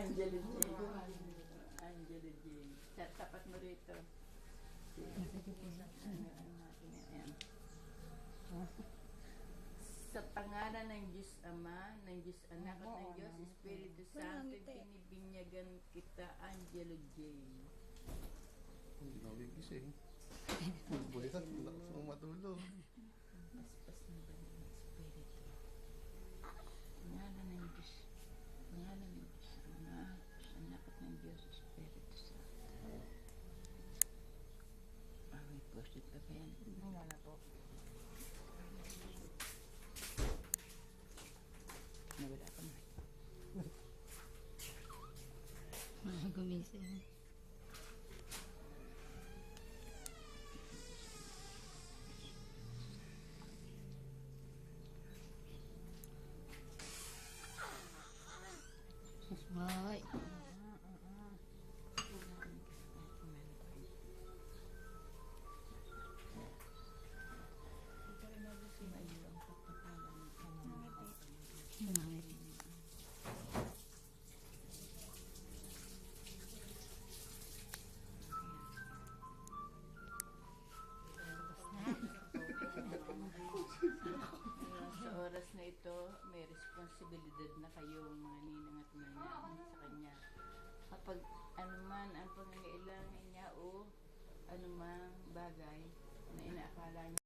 Angela Jane. Angela Jane. Tapat mo rito. Ayan. Sa pangalan ng Diyos Ama, ng Diyos Anak at ng Diyos Espiritu Santo, binibinyagan kita, Angela Jane. Hindi na gigising. Bulitan, lakas mong matulog. Paspas na ba ng Espiritu? Pangalan ng Diyos. Pangalan ng Diyos Ama, Diyos Anak at ng Diyos Espiritu Santo. May post-it pa ba yan? Wala na po. Nawala ka na. Gumising. Ay. Sa oras na ito, may responsibilidad na kayo mga ninang at ninang sa kanya. Kapag anuman ang pangangailangan niya o anumang bagay na inaakala niya